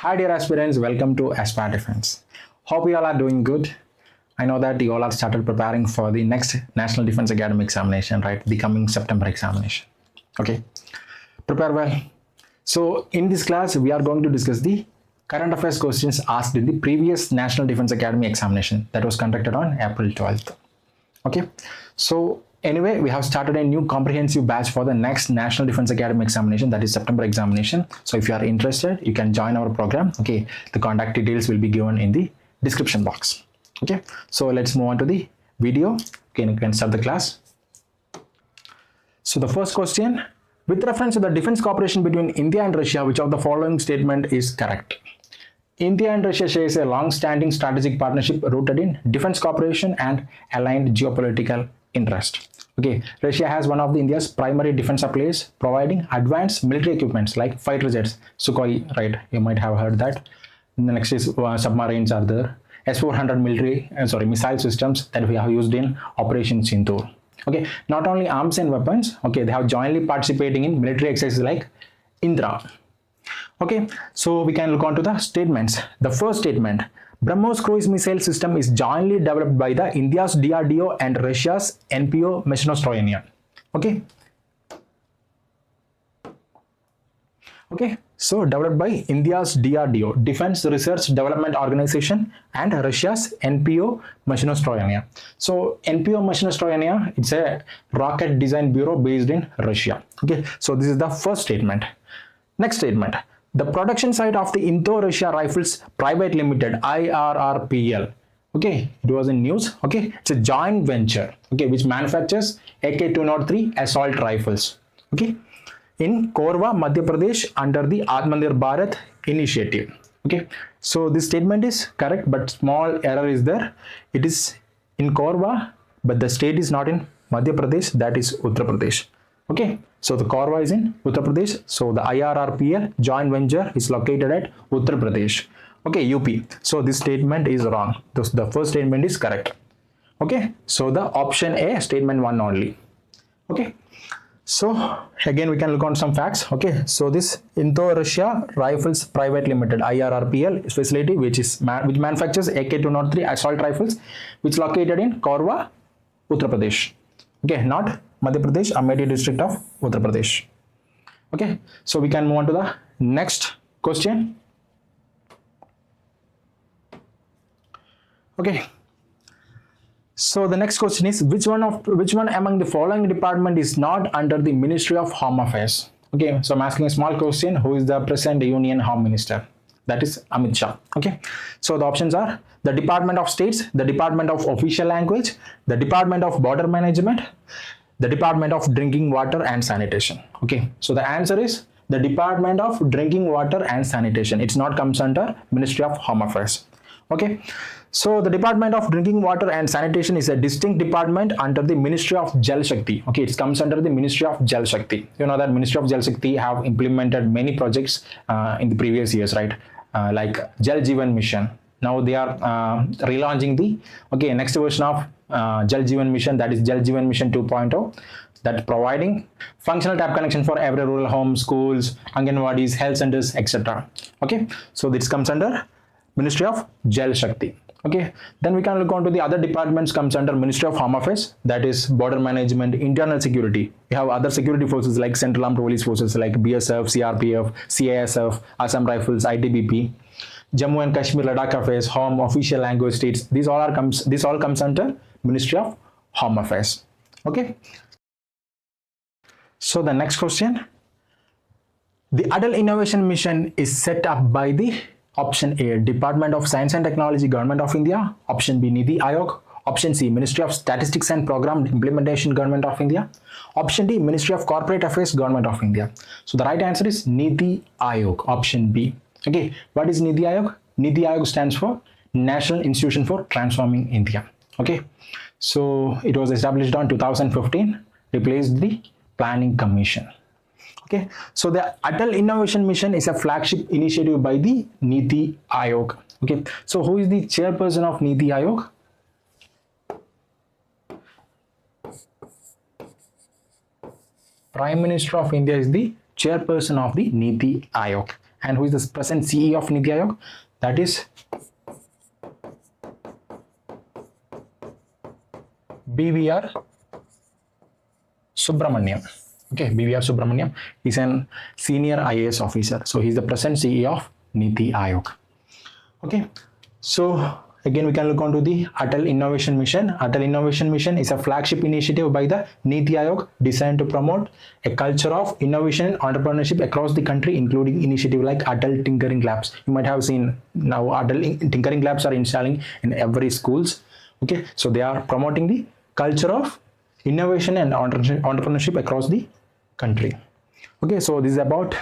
Hi dear aspirants, welcome to Aspire Defense. Hope you all are doing good. I know that you all have started preparing for the next National Defense Academy examination, right? The coming September examination. Okay, prepare well. So in this class, we are going to discuss the current affairs questions asked in the previous National Defense Academy examination that was conducted on April 12th. Okay, so anyway, we have started a new comprehensive batch for the next National Defense Academy examination, that is September examination. So if you are interested, you can join our program. Okay, the contact details will be given in the description box. Okay, so let's move on to the video. Okay, you can start the class. So the first question, with reference to the defense cooperation between India and Russia, which of the following statement is correct? India and Russia shares a long-standing strategic partnership rooted in defense cooperation and aligned geopolitical interest. Okay, Russia has one of India's primary defense suppliers, providing advanced military equipments like fighter jets, Sukhoi, right? You might have heard that. And the next is submarines are there. S-400 missile systems that we have used in Operation Sindoor. Okay, not only arms and weapons. Okay, they have jointly participating in military exercises like Indra. Okay, so we can look on to the statements. The first statement, BrahMos cruise missile system is jointly developed by the India's DRDO and Russia's NPO Machnostroyenia. Okay. Okay, so developed by India's DRDO, Defense Research Development Organization, and Russia's NPO Machnostroyenia. So NPO Machnostroyenia, it's a rocket design bureau based in Russia. Okay, so this is the first statement. Next statement, the production site of the Indo-Russia Rifles Private Limited, IRRPL. Okay, it was in news. Okay, it's a joint venture. Okay, which manufactures AK-203 assault rifles. Okay, in Korwa, Madhya Pradesh, under the Atmanirbhar Bharat initiative. Okay, so this statement is correct, but small error is there. It is in Korwa, but the state is not in Madhya Pradesh, that is Uttar Pradesh. Okay, so the Korwa is in Uttar Pradesh. So the IRRPL joint venture is located at Uttar Pradesh. Okay, UP. So this statement is wrong. The first statement is correct. Okay, so the option A, statement 1 only. Okay, so again we can look on some facts. Okay, so this Indo-Russia Rifles Private Limited, IRRPL facility, which manufactures AK-203 assault rifles, which is located in Korwa, Uttar Pradesh. Okay, not Madhya Pradesh, Amethi district of Uttar Pradesh. Okay, so we can move on to the next question. Okay, so the next question is, which one among the following department is not under the Ministry of Home Affairs? Okay, so I'm asking a small question. Who is the present Union Home Minister? That is Amit Shah. Okay, so the options are the Department of States, the Department of Official Language, the Department of Border Management, the Department of Drinking Water and Sanitation. Okay, so the answer is the Department of Drinking Water and Sanitation. It's not comes under Ministry of Home Affairs. Okay, so the Department of Drinking Water and Sanitation is a distinct department under the Ministry of Jal Shakti. Okay, it comes under the Ministry of Jal Shakti. You know that Ministry of Jal Shakti have implemented many projects in the previous years, right? Like Jal Jeevan Mission. Now they are relaunching the next version of Jal Jeevan Mission, that is Jal Jeevan Mission 2.0, that providing functional tap connection for every rural home, schools, Anganwadis, health centers, etc. Okay, so this comes under Ministry of Jal Shakti. Okay, then we can look on to the other departments comes under Ministry of Home Affairs, that is Border Management, Internal Security. We have other security forces like Central Armed Police Forces like BSF, CRPF, CISF, Assam Rifles, ITBP, Jammu and Kashmir, Ladakh Affairs, Home, Official Language States. This all comes under Ministry of Home Affairs. Okay. So the next question, the Adult Innovation Mission is set up by the option A, Department of Science and Technology, Government of India. Option B, Niti Aayog. Option C, Ministry of Statistics and Program Implementation, Government of India. Option D, Ministry of Corporate Affairs, Government of India. So the right answer is Niti Aayog, option B. Okay, what is Niti Aayog? Niti Aayog stands for National Institution for Transforming India. Okay, so it was established on 2015, replaced the Planning Commission. Okay, so the Adult Innovation Mission is a flagship initiative by the Niti Aayog. Okay, so who is the chairperson of Niti Aayog? Prime Minister of India is the chairperson of the Niti Aayog. And who is the present CEO of Niti Aayog? That is BVR Subramaniam. Okay, BVR Subramaniam is an senior IAS officer. So he's the present CEO of Niti Aayog. Okay, so again we can look on to the Atal Innovation Mission. Atal Innovation Mission is a flagship initiative by the Niti Aayog designed to promote a culture of innovation and entrepreneurship across the country, including initiatives like Atal Tinkering Labs. You might have seen now Atal Tinkering Labs are installing in every schools. Okay, so they are promoting the culture of innovation and entrepreneurship across the country. Okay, so this is about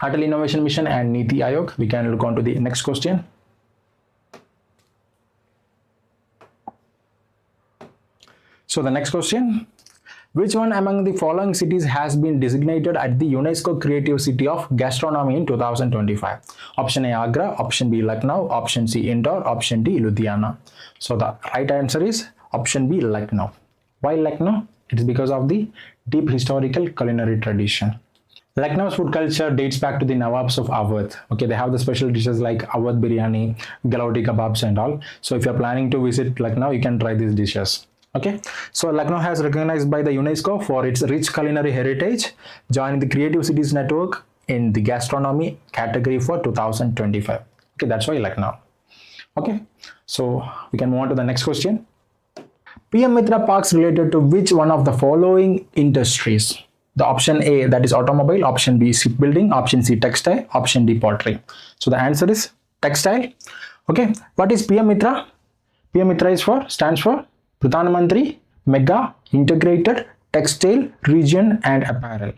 Atal Innovation Mission and Niti Aayog. We can look on to the next question. So the next question, which one among the following cities has been designated at the UNESCO Creative City of Gastronomy in 2025? Option A, Agra, option B, Lucknow, option C, Indore, option D, Ludhiana. So the right answer is option B, Lucknow. Why Lucknow? It is because of the deep historical culinary tradition. Lucknow's food culture dates back to the Nawabs of Awadh. Okay, they have the special dishes like Awadh biryani, galauti kebabs and all. So if you're planning to visit Lucknow, you can try these dishes. Okay, so Lucknow has recognized by the UNESCO for its rich culinary heritage, joining the Creative Cities Network in the gastronomy category for 2025. Okay, that's why Lucknow. Okay, so we can move on to the next question. PM Mitra parks related to which one of the following industries? The option A, that is automobile, option B, shipbuilding, option C, textile, option D, pottery. So the answer is textile. Okay, what is PM Mitra? PM Mitra stands for Pradhan Mantri Mega Integrated Textile Region and Apparel.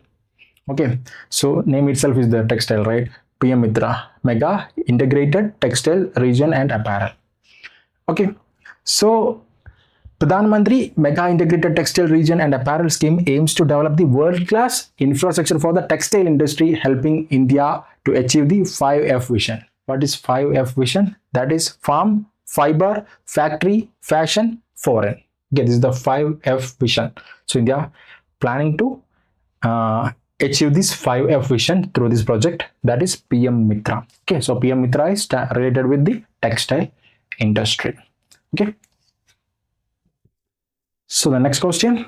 Okay, so name itself is the textile, right? PM Mitra Mega Integrated Textile Region and Apparel. Okay, so Pradhan Mantri Mega Integrated Textile Region and Apparel Scheme aims to develop the world-class infrastructure for the textile industry, helping India to achieve the 5F vision. What is 5F vision? That is farm, fiber, factory, fashion, foreign. Okay, this is the 5F vision. So India planning to achieve this 5F vision through this project, that is PM Mitra. Okay, so PM Mitra is related with the textile industry. Okay. So the next question,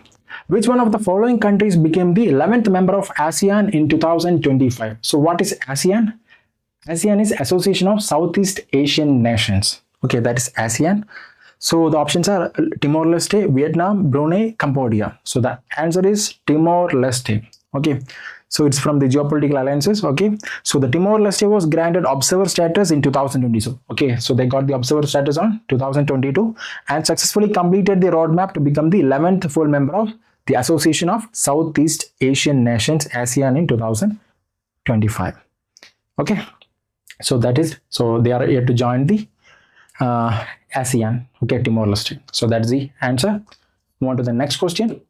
which one of the following countries became the 11th member of ASEAN in 2025? So what is ASEAN? ASEAN is Association of Southeast Asian Nations. Okay, that is ASEAN. So the options are Timor-Leste, Vietnam, Brunei, Cambodia. So the answer is Timor-Leste. Okay, so it's from the geopolitical alliances. Okay, so the Timor-Leste was granted observer status in 2022. Okay, so they got the observer status on 2022 and successfully completed the roadmap to become the 11th full member of the Association of Southeast Asian Nations, ASEAN, in 2025. Okay, so that is, so they are here to join the ASEAN. Okay, Timor-Leste. So that's the answer. Move on to the next question.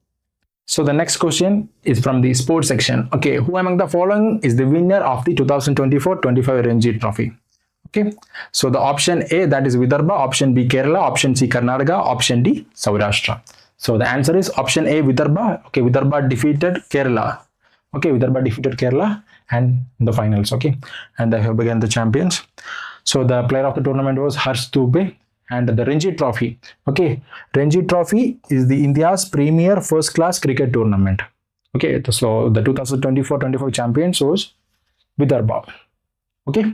So the next question is from the sports section. Okay, who among the following is the winner of the 2024-25 Ranji Trophy? Okay, so the option A, that is Vidarbha, option B, Kerala, option C, Karnataka, option D, Saurashtra. So the answer is option A, Vidarbha. Okay, Vidarbha defeated Kerala. Okay, Vidarbha defeated Kerala and the finals. Okay, and they have become the champions. So the player of the tournament was Harsh Dubey. And the Ranji Trophy. Okay, Ranji Trophy is the India's premier first-class cricket tournament. Okay, so the 2024-25 champions was Vidarbha. Okay.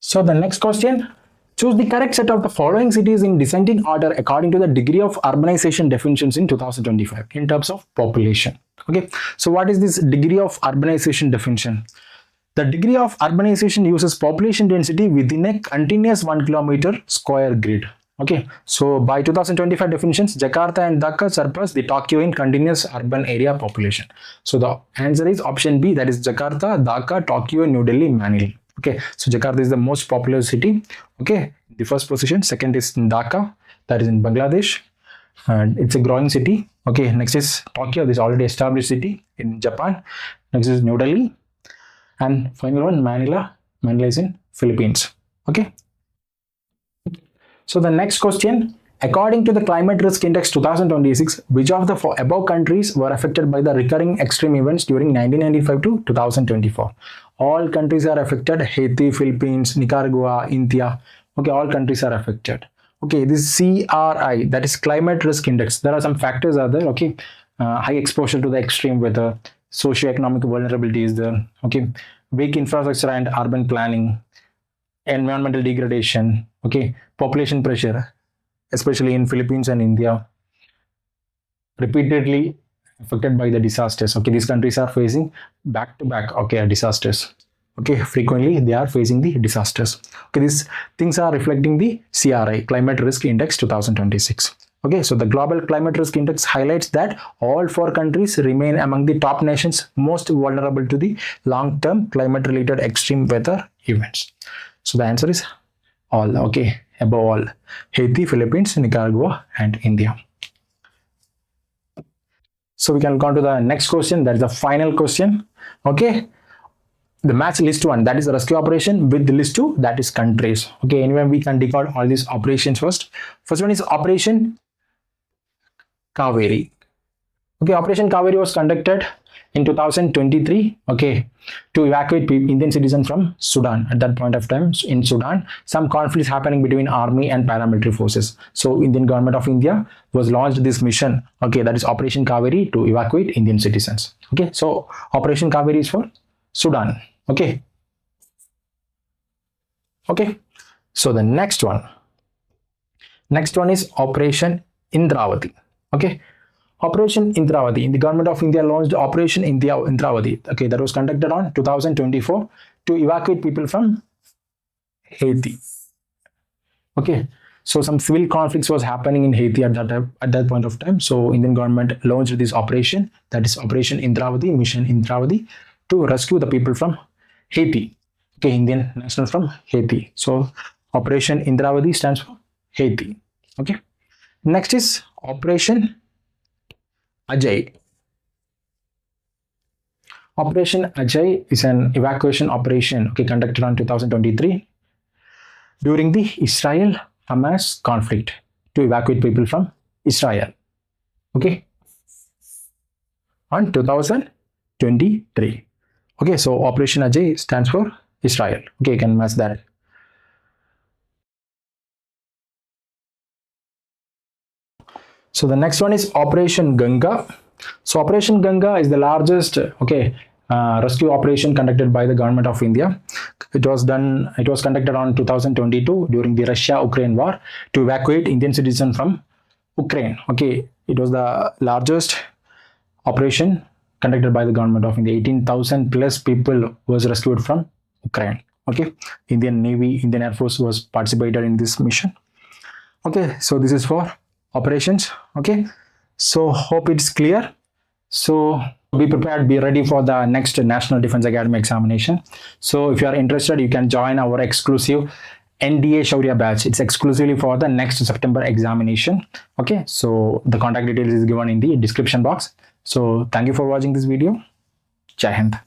So the next question, choose the correct set of the following cities in descending order according to the degree of urbanization definitions in 2025 in terms of population. Okay, so what is this degree of urbanization definition? The degree of urbanization uses population density within a continuous 1 kilometer square grid. Okay, so by 2025 definitions, Jakarta and Dhaka surpass the Tokyo in continuous urban area population. So the answer is option B, that is Jakarta, Dhaka, Tokyo, New Delhi, Manila. Okay, so Jakarta is the most populous city. Okay, the first position. Second is Dhaka, that is in Bangladesh, and it's a growing city. Okay, next is Tokyo, this already established city in Japan. Next is New Delhi. And final one, Manila. Manila is in Philippines. Okay. So the next question, According to the Climate Risk Index 2026, which of the above countries were affected by the recurring extreme events during 1995 to 2024? All countries are affected. Haiti, Philippines, Nicaragua, India. Okay, all countries are affected. Okay, this CRI, that is Climate Risk Index. There are some factors are there. Okay, high exposure to the extreme weather, socio-economic vulnerability is there. Okay, weak infrastructure and urban planning, environmental degradation. Okay, population pressure, especially in Philippines and India, repeatedly affected by the disasters. Okay, these countries are facing back-to-back disasters. Okay, frequently they are facing the disasters. Okay, these things are reflecting the CRI, Climate Risk Index 2026. Okay, so the Global Climate Risk Index highlights that all 4 countries remain among the top nations most vulnerable to the long-term climate-related extreme weather events. So the answer is all. Okay, above all, Haiti, Philippines, Nicaragua, and India. So we can go on to the next question. That is the final question. Okay, the match list 1, that is the rescue operation, with the list 2, that is countries. Okay, anyway, we can decode all these operations first. First one is Operation Kaveri. Okay, Operation Kaveri was conducted in 2023. Okay, to evacuate Indian citizens from Sudan. At that point of time, in Sudan, some conflicts happening between army and paramilitary forces. So Indian government of India was launched this mission. Okay, that is Operation Kaveri, to evacuate Indian citizens. Okay, so Operation Kaveri is for Sudan. Okay. Okay. So the next one is Operation Indravati. Okay. Operation Indravati. The government of India launched Operation Indravati. Okay, that was conducted on 2024 to evacuate people from Haiti. Okay. So some civil conflicts was happening in Haiti at that point of time. So Indian government launched this operation, that is Operation Indravati, Mission Indravati, to rescue the people from Haiti. Okay, Indian national from Haiti. So Operation Indravati stands for Haiti. Okay. Next is Operation Ajay. Operation Ajay is an evacuation operation, okay, conducted on 2023 during the Israel-Hamas conflict to evacuate people from Israel. Okay, on 2023. Okay, so Operation Ajay stands for Israel. Okay, you can match that. So the next one is Operation Ganga. So Operation Ganga is the largest rescue operation conducted by the government of India. It was conducted on 2022 during the Russia-Ukraine war to evacuate Indian citizens from Ukraine. Okay, it was the largest operation conducted by the government of India. 18,000 plus people was rescued from Ukraine. Okay, Indian Navy, Indian Air Force was participated in this mission. Okay, so this is for operations. Okay, so hope it's clear. So be prepared, be ready for the next National Defense Academy examination. So if you are interested, you can join our exclusive NDA Shaurya batch. It's exclusively for the next September examination. Okay, so the contact details is given in the description box. So thank you for watching this video. Jai Hind.